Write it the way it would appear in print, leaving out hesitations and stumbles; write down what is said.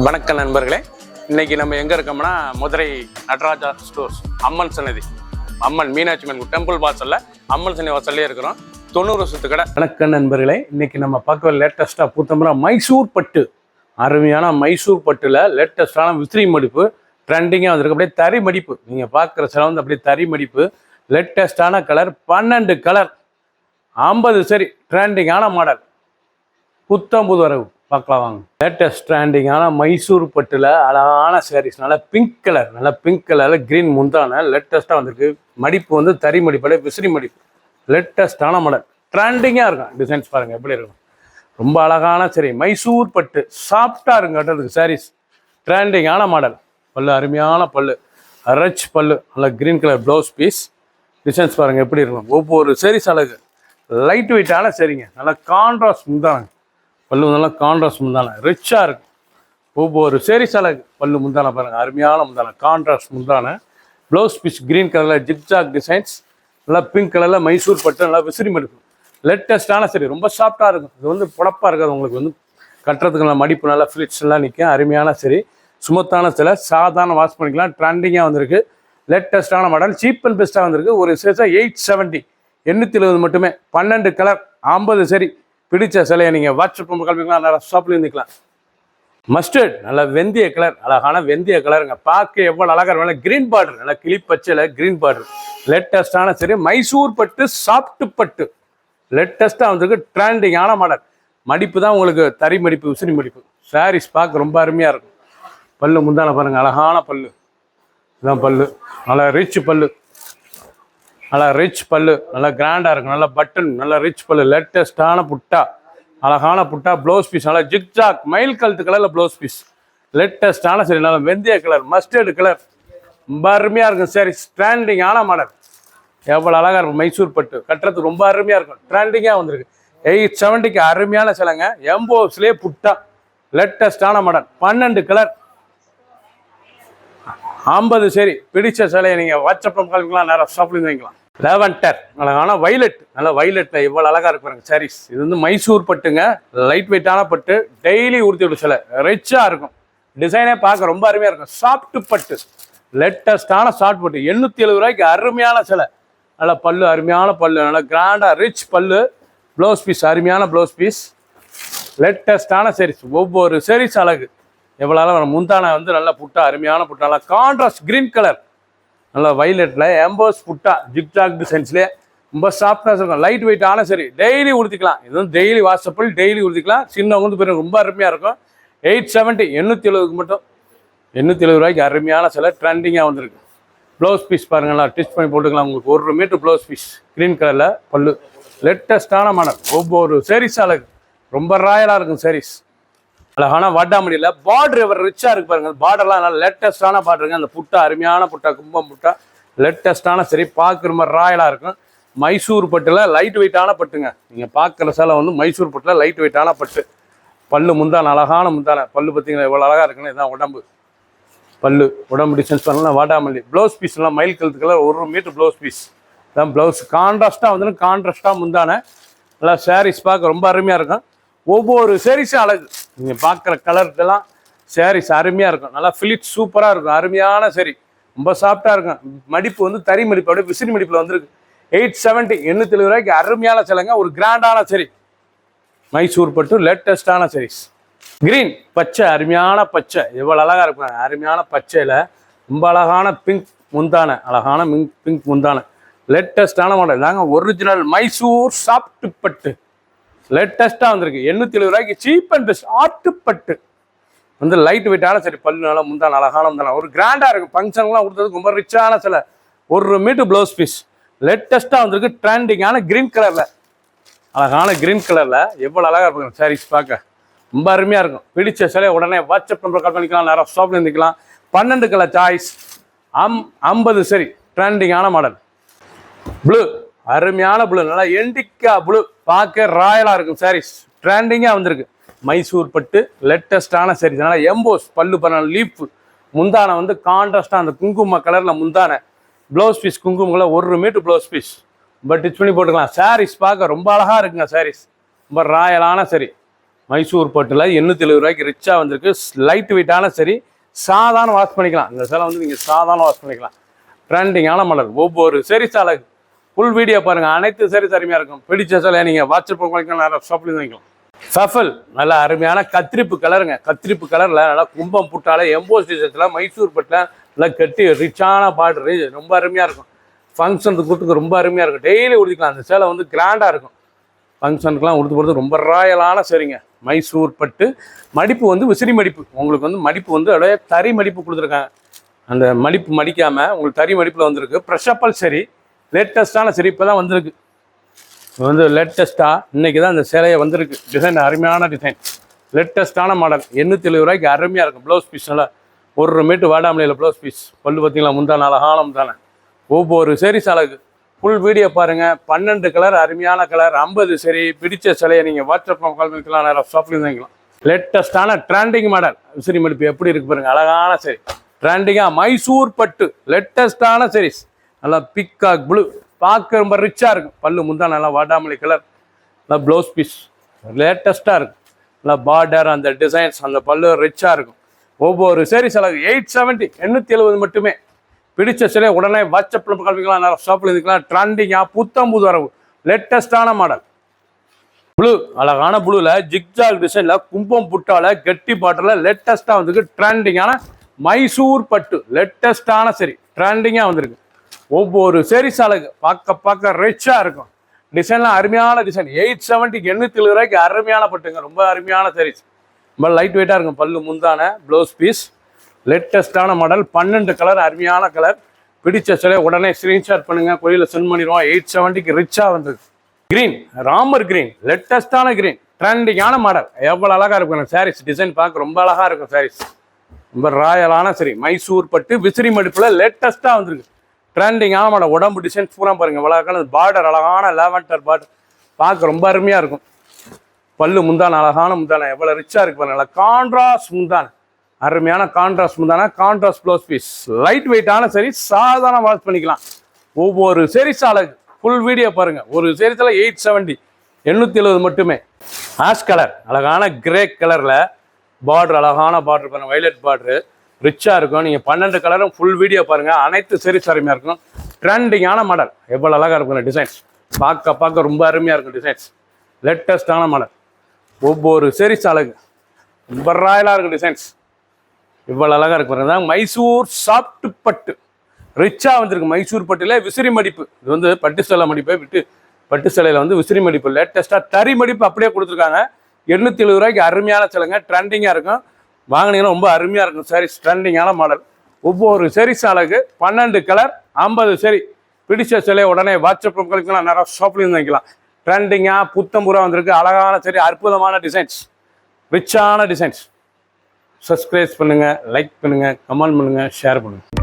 வணக்கம் நண்பர்களே, இன்னைக்கு நம்ம எங்க இருக்கோம்னா மதுரை நடராஜா ஸ்டோர்ஸ் அம்மன் சன்னதி, அம்மன் மீனாட்சி அம்மன் டெம்பிள் வாசல்ல அம்மன் சன்னதி வாசல்லே இருக்கிறோம். 90 வருஷத்து கடை. வணக்கம் நண்பர்களே, இன்னைக்கு நம்ம பார்க்க லேட்டஸ்டா பூத்தம்பரா மைசூர் பட்டு, அருமையான மைசூர் பட்டுல லேட்டஸ்டான விசிறி மடிப்பு ட்ரெண்டிங்காக வந்திருக்கு. அப்படியே தறி மடிப்பு, நீங்க பார்க்குற சில வந்து அப்படியே தறி மடிப்பு, லேட்டஸ்டான கலர், 12 கலர், 50 சரி, ட்ரெண்டிங்கான மாடல், புத்தம் புது வரவு. பார்க்கலாம் வாங்க. லேட்டஸ்ட் ட்ரெண்டிங்கான மைசூர் பட்டுல அழகான சாரீஸ், நல்லா பிங்க் கலர், நல்லா பிங்க் கலர்ல கிரீன் முந்தான லேட்டஸ்டா வந்திருக்கு. மடிப்பு வந்து தறி மடிப்பு, விசிறி மடிப்பு, லேட்டஸ்டான மாடல், ட்ரெண்டிங்கா இருக்கும். டிசைன்ஸ் பாருங்க எப்படி இருக்கும், ரொம்ப அழகான சரி. மைசூர் பட்டு சாஃப்டா இருக்கும் கட்டுறதுக்கு சாரீஸ், ட்ரெண்டிங்கான மாடல். பல்லு அருமையான பல்லு, ரச் பல்லு, நல்லா green colour blouse piece. Designs பாருங்க எப்படி இருக்கும். ஒவ்வொரு சாரீஸ் அழகு, லைட் வெயிட்டான சரிங்க, நல்லா கான்ட்ராஸ்ட் முந்தான பல்லு, நல்லா கான்ட்ராஸ்ட் முந்தான ரிச்சாக இருக்கும். ஒவ்வொரு சேரீஸ் அழகு. பல்லு முந்தான பாருங்கள், அருமையான முந்தான, கான்ட்ராஸ்ட் முந்தான, ப்ளவுஸ் பீஸ் கிரீன் கலரில் ஜிக்ஜாக் டிசைன்ஸ், நல்லா பிங்க் கலரில் மைசூர் பட்டு, நல்லா விசிறி மடிப்பு, லேட்டஸ்டான சரி, ரொம்ப சாஃப்டாக இருக்கும். இது வந்து புடப்பாக இருக்காது உங்களுக்கு, வந்து கட்டுறதுக்கு நல்லா மடிப்பு, நல்லா ஃபிளிட்ஸ் எல்லாம் நிற்கும். அருமையான சரி, சுமத்தான சில, சாதாரண வாஷ் பண்ணிக்கலாம். ட்ரெண்டிங்காக வந்திருக்கு, லேட்டஸ்டான மாடல், சீப் அண்ட் பெஸ்ட்டாக வந்திருக்கு. ஒரு சேஸாக 870, 820 மட்டுமே, 12 கலர், 50 சரி. பிடிச்ச சிலையை நீங்கள் வாட்ஸ்அப் கிளம்பிக்கலாம், நல்லா ஷாப்பில் இருந்துக்கலாம். மஸ்டர்ட், நல்லா வெந்தய கலர், அழகான வெந்தய கலருங்க, பார்க்க எவ்வளோ அழகாக இருக்கும். கிரீன் பார்டர், நல்லா கிளி பச்சையில் கிரீன் பார்டர், லேட்டஸ்டான சரி. மைசூர் பட்டு சாஃப்ட் பட்டு, லேட்டஸ்ட்டாக வந்திருக்கு. ட்ரெண்டிங்கான மாடல். மடிப்பு தான் உங்களுக்கு தறி மடிப்பு, விசிறி மடிப்பு. சாரீஸ் பார்க்க ரொம்ப அருமையாக இருக்கும். பல்லு முந்தான பாருங்கள், அழகான பல்லு, இதுதான் பல்லு, நல்லா ரிச் பல்லு, நல்லா ரிச் பல்லு, நல்லா கிராண்டாக இருக்கும். நல்லா பட்டன், நல்லா ரிச் பல்லு, லேட்டஸ்டான புட்டா, அழகான புட்டா, ப்ளவுஸ் பீஸ் நல்லா ஜிக்ஜாக் மயில் கழுத்து கலரில் ப்ளவுஸ் பீஸ், லேட்டஸ்டான சரி. நல்லா வெந்தய கலர், மஸ்டர்டு கலர், ரொம்ப அருமையாக இருக்கும் சாரி. ட்ரெண்டிங்கான மாடல், எவ்வளோ அழகாக இருக்கும். மைசூர் பட்டு கட்டுறதுக்கு ரொம்ப அருமையாக இருக்கும். ட்ரெண்டிங்காக வந்திருக்கு. 870க்கு அருமையான சிலைங்க. எம்போஸ்லேயே புட்டா, லேட்டஸ்டான மாடல், 12 கலர், 50 சரி. பிடிச்ச சிலையை நீங்கள் வாட்ஸ்அப் காமிக்கலாம், நேரம் ஷாப்பிங் வாங்கிக்கலாம். லெவன்டர், அழகான வைலட், நல்லா வைலட்ல எவ்வளோ அழகாக இருப்பாங்க சாரீஸ். இது வந்து மைசூர் பட்டுங்க, லைட் வெயிட்டான பட்டு, டெய்லி உடுத்தி விட சிலை, ரிச்சாக இருக்கும். டிசைனே பார்க்க ரொம்ப அருமையாக இருக்கும். சாஃப்ட் பட்டு, லேட்டஸ்டான சாஃப்ட் பட்டு, 870 ரூபாய்க்கு அருமையான சிலை. நல்லா பல்லு, அருமையான பல்லு, நல்லா கிராண்டாக ரிச் பல்லு, ப்ளவுஸ் பீஸ், அருமையான ப்ளவுஸ் பீஸ், லேட்டஸ்டான சாரீஸ். ஒவ்வொரு சாரீஸ் அழகு, எவ்வளோ அழகாக. முந்தான வந்து நல்லா புட்டா, அருமையான புட்டா, நல்லா கான்ட்ராஸ்ட் கிரீன் கலர், நல்லா வைலட்டில் எம்போஸ் புட்டா, ஜிக்ஜாக் டிசைன்ஸ்லேயே ரொம்ப சாஃப்டாக இருக்கும். லைட் வெயிட்டான சரி, டெய்லி உடுத்திக்கலாம். இது வந்து டெய்லி வாட்ஸ்அப்பில் டெய்லி உடுத்திக்கலாம். சின்னவங்க வந்து பேர் ரொம்ப அருமையாக இருக்கும். 870, 870க்கு மட்டும், 870 ரூபாய்க்கு அருமையான சில ட்ரெண்டிங்காக வந்திருக்கு. ப்ளவுஸ் பீஸ் பாருங்களா, டிச் பண்ணி போட்டுக்கலாம். உங்களுக்கு 1 மீட்டர் ப்ளவுஸ் பீஸ், க்ரீன் கலரில் பல்லு, லேட்டஸ்டான மாடல். ஒவ்வொரு சாரீஸ் அழகு, ரொம்ப ராயலாக இருக்கும் சாரீஸ். அழகான வாட்டாமடியில் பார்டர் எவர் ரிச்சாக இருக்கு பாருங்க. பார்டர்லாம் நல்லா லேட்டஸ்டான பார்டருங்க. அந்த புட்டா, அருமையான புட்டா, கும்பம் புட்டா, லேட்டஸ்டான சரி, பார்க்குற மாதிரி ராயலாக இருக்கும். மைசூர் பட்டில் லைட் வெயிட்டான பட்டுங்க. நீங்கள் பார்க்குற சேலை வந்து மைசூர் பட்டில் லைட் வெயிட்டான பட்டு. பல்லு முந்தான, அழகான முந்தான பல்லு பார்த்தீங்கன்னா எவ்வளோ அழகாக இருக்குன்னு. இதுதான் உடம்பு பல்லு, உடம்பு டிசைன்ஸ் பண்ணலாம். வாட்டாமல்லி ப்ளவுஸ் பீஸ்லாம் மயில் கழுத்துக்கெல்லாம் 1 மீட்டர் ப்ளவுஸ் பீஸ் தான். ப்ளவுஸ் கான்ட்ராஸ்ட்டாக வந்து கான்ட்ராஸ்ட்டாக முந்தான, நல்லா சாரீஸ் பார்க்க ரொம்ப அருமையாக இருக்கும். ஒவ்வொரு சாரீஸும் அழகு. நீங்கள் பார்க்குற கலர்லாம் சாரீஸ் அருமையாக இருக்கும். நல்லா ஃபிலிட் சூப்பராக இருக்கும். அருமையான சரி, ரொம்ப சாஃப்டாக இருக்கும். மடிப்பு வந்து தறி மடிப்பு, அப்படியே விசிறி மடிப்பில் வந்துருக்கு. 870, 870 ரூபாய்க்கு அருமையான சிலைங்க. ஒரு கிராண்டான சரி, மைசூர் பட்டு, லேட்டஸ்டான சாரீஸ். கிரீன் பச்சை, அருமையான பச்சை, எவ்வளோ அழகாக இருக்கும். அருமையான பச்சையில் ரொம்ப அழகான பிங்க் முந்தான, அழகான பிங்க் முந்தான, லேட்டஸ்டான மாடல் தாங்க. ஒரிஜினல் மைசூர் சாஃப்ட் பட்டு, லேட்டஸ்ட்டாக வந்திருக்கு. 870 ரூபாய்க்கு சீப் அண்ட் பெஸ்ட் ஆட்டுப்பட்டு வந்து லைட் வெயிட்டான சரி. பல்லு நல்லா முந்தான, அழகான முந்தான, ஒரு கிராண்டாக இருக்கும். ஃபங்க்ஷன்லாம் கொடுத்ததுக்கு ரொம்ப ரிச்சான சில. 1 மீட்டர் ப்ளவுஸ் பீஸ், லேட்டஸ்ட்டாக வந்திருக்கு. ட்ரெண்டிங்கான கிரீன் கலரில், அழகான கிரீன் கலரில் எவ்வளோ அழகாக இருக்கும் சாரீஸ் பார்க்க ரொம்ப அருமையாக இருக்கும். பிடிச்ச சிலையை உடனே வாட்ஸ்அப் நம்பர் கால் பண்ணிக்கலாம், நேரம் ஷாப்பில் இருந்துக்கலாம். 12 கலர் சாய்ஸ், 50 சரி. ட்ரெண்டிங்கான மாடல் ப்ளூ, அருமையான ப்ளூ, நல்லா எண்டிக்கா ப்ளூ, பார்க்க ராயலாக இருக்கும் சாரீஸ். ட்ரெண்டிங்காக வந்திருக்கு. மைசூர் பட்டு, லேட்டஸ்டான சாரீஸ். நல்லா எம்போஸ் பல்லு பண்ண, லீஃப் முந்தான வந்து கான்ட்ராஸ்டாக அந்த குங்கும கலரில் முந்தான, ப்ளவுஸ் பீஸ் குங்கும கலர், 1 மீட்டர் ப்ளவுஸ் பீஸ், பட் டிச் பண்ணி போட்டுக்கலாம். சாரீஸ் பார்க்க ரொம்ப அழகாக இருக்குங்க சாரீஸ், ரொம்ப ராயலான சரி. மைசூர் பட்டில் 870 ரூபாய்க்கு ரிச்சாக வந்திருக்கு. லைட் வெயிட்டான சரி, சாதாரண வாஷ் பண்ணிக்கலாம். இந்த சேலை வந்து நீங்கள் சாதாரண வாஷ் பண்ணிக்கலாம். ட்ரெண்டிங்கான மாடல். ஒவ்வொரு சரி சாலை ஃபுல் வீடியோ பாருங்கள். அனைத்து சரி அருமையாக இருக்கும். பிடிச்ச சேலை நீங்கள் வாட்ஸ்அப் பண்ணிக்கலாம், நிறைய ஷாப்லேயும் வாங்கிக்கலாம். சஃபல் நல்ல அருமையான கத்திரிப்பு கலருங்க. கத்திரிப்பு கலரில் நல்லா கும்பம் புட்டால எம்போஸ் டிசைன்ஸில் மைசூர் பட்டில் நல்லா கட்டி ரிச்சான பார்டரு ரொம்ப அருமையாக இருக்கும். ஃபங்க்ஷனுக்கு கொடுத்துக்கு ரொம்ப அருமையாக இருக்கும். டெய்லி உடுத்திக்கலாம். அந்த சேலை வந்து கிராண்டாக இருக்கும். ஃபங்க்ஷனுக்குலாம் உடுத்து போகிறது ரொம்ப ராயலான சரிங்க. மைசூர் பட்டு மடிப்பு வந்து விசிறி மடிப்பு. உங்களுக்கு வந்து மடிப்பு வந்து அப்படியே தறி மடிப்பு கொடுத்துருக்காங்க. அந்த மடிப்பு மடிக்காமல் உங்களுக்கு தறி மடிப்பில் வந்திருக்கு. ப்ரெஷப்பல் சரி, லேட்டஸ்ட்டான சரி இப்போ தான் வந்திருக்கு. வந்து லேட்டஸ்ட்டாக இன்றைக்கி தான் அந்த சேலையை வந்திருக்கு. டிசைன் அருமையான டிசைன், லேட்டஸ்ட்டான மாடல். 870 ரூபாய்க்கு அருமையாக இருக்கும். ப்ளவுஸ் பீஸ் நல்லா 1 மீட்டர் வாடாமலையில் ப்ளவுஸ் பீஸ். பல்லு பார்த்தீங்களா, முந்தான அழகான முந்தான. ஒவ்வொரு சரி சாலைக்கு ஃபுல் வீடியோ பாருங்கள். 12 கலர் அருமையான கலர். 50 சரி. பிடிச்ச சிலையை நீங்கள் வாட்ஸ்அப் கால் பண்ணிக்கலாம், நேரம் ஷாப்லேயும் வாங்கிக்கலாம். லேட்டஸ்ட்டான ட்ரெண்டிங் மாடல். விசிறி மடிப்பு எப்படி இருக்கு பாருங்கள், அழகான சரி. ட்ரெண்டிங்காக மைசூர் பட்டு லேட்டஸ்ட்டான சீரிஸ். நல்லா பிக்காக் ப்ளூ, பார்க்க ரொம்ப ரிச்சாக இருக்கும். பல்லு முந்தா நல்லா வாடாமல்லி கலர். நல்லா ப்ளவுஸ் பீஸ் லேட்டஸ்ட்டாக இருக்கும். நல்லா பார்டர் அந்த டிசைன்ஸ் அந்த பல்லு ரிச்சாக இருக்கும். ஒவ்வொரு சரி செலவு 870 870 மட்டுமே. பிடிச்ச சிலையை உடனே வாட்ஸ்அப்பில் கல்விக்கலாம், நேரம் ஷாப்பில் இருந்துக்கலாம். ட்ரெண்டிங்காக புத்தம்புது வரவு லேட்டஸ்ட்டான மாடல். ப்ளூ அழகான ப்ளூவில் ஜிக்ஜாக் டிசைனில் கும்பம் புட்டால கெட்டி பாட்டில் லேட்டஸ்ட்டாக வந்திருக்கு. ட்ரெண்டிங்கான மைசூர் பட்டு லேட்டஸ்ட்டான சரி ட்ரெண்டிங்காக வந்திருக்கு. ஒவ்வொரு சரி சாலைக்கு பார்க்க ரிச்சாக இருக்கும். டிசைன்லாம் அருமையான டிசைன். 870க்கு 870 ரூபாய்க்கு அருமையான பட்டுங்க. ரொம்ப அருமையான சரிஸ். ரொம்ப லைட் வெயிட்டாக இருக்கும். பல்லு முந்தான ப்ளவுஸ் பீஸ் லேட்டஸ்ட்டான மாடல். 12 கலர் அருமையான கலர். பிடிச்ச சிலையை உடனே ஸ்க்ரீன்ஷாட் பண்ணுங்கள், கோயிலில் சென்ட் பண்ணிடுவோம். 870க்கு ரிச்சாக வந்திருக்கு. கிரீன் ராமர் கிரீன் லேட்டஸ்ட்டான கிரீன் ட்ரெண்டிங்கான மாடல். எவ்வளோ அழகாக இருக்கும் சாரீஸ். டிசைன் பார்க்க ரொம்ப அழகாக இருக்கும் சாரீஸ். ரொம்ப ராயலான சரி. மைசூர் பட்டு விசிறி மடிப்பில் லேட்டஸ்ட்டாக வந்திருக்கு. ட்ரெண்டிங்கான மாடல். உடம்பு டிசைன் பூரா பாருங்கள், இவ்வளோ பார்டர் அழகான லேவண்டர் பார்டர். பார்க்க ரொம்ப அருமையாக இருக்கும். பல்லு முந்தான அழகான முந்தான. எவ்வளோ ரிச்சாக இருக்கு பாருங்க. நல்லா கான்ட்ராஸ்ட் முந்தான, அருமையான கான்ட்ராஸ்ட் முந்தான. Contrast blouse piece. லைட் வெயிட்டான சரி, சாதாரண வாஷ் பண்ணிக்கலாம். ஒவ்வொரு சரி சாலைக்கு ஃபுல் வீடியோ பாருங்கள். ஒரு சரித்தில் 870 870 மட்டுமே. ஆஷ் கலர் அழகான கிரே கலரில் பார்டர் அழகான பார்டர் பாருங்கள், வைலட் பார்டரு ரிச்சாக இருக்கும். நீங்கள் 12 கலரும் ஃபுல் வீடியோ பாருங்கள். அனைத்து சரி அருமையாக இருக்கும். ட்ரெண்டிங்கான மாடல். எவ்வளோ அழகாக இருக்கும் டிசைன்ஸ். பார்க்க ரொம்ப அருமையாக இருக்கும் டிசைன்ஸ். லேட்டஸ்ட்டான மாடல். ஒவ்வொரு சரி சாலைக்கு ரொம்ப ராயலாக இருக்கும் டிசைன்ஸ். இவ்வளோ அழகாக இருக்கு பாருங்க. மைசூர் சாஃப்ட் பட்டு ரிச்சாக வந்திருக்கு. மைசூர் பட்டில் விசிறி மடிப்பு. இது வந்து பட்டு சேலை மடிப்பை விட்டு பட்டு சேலையில் வந்து விசிறி மடிப்பு லேட்டஸ்ட்டாக தறி மடிப்பு அப்படியே கொடுத்துருக்காங்க. 870 ரூபாய்க்கு அருமையான சேலைங்க. ட்ரெண்டிங்காக இருக்கும். வாங்கினீங்கன்னா ரொம்ப அருமையாக இருக்கும் சாரீஸ். ட்ரெண்டிங்கான மாடல். ஒவ்வொரு சரி சாலைக்கு 12 கலர் 50 சரி. பிடிச்ச சிலையை உடனே வாட்ஸ்அப் கழிக்கலாம், நிறைய ஷாப்லேயும் வாங்கிக்கலாம். ட்ரெண்டிங்காக புத்தம்பூரா வந்திருக்கு. அழகான சரி, அற்புதமான டிசைன்ஸ், ரிச்சான டிசைன்ஸ். சப்ஸ்கிரைப் பண்ணுங்கள், லைக் பண்ணுங்கள், கமெண்ட் பண்ணுங்கள், ஷேர் பண்ணுங்கள்.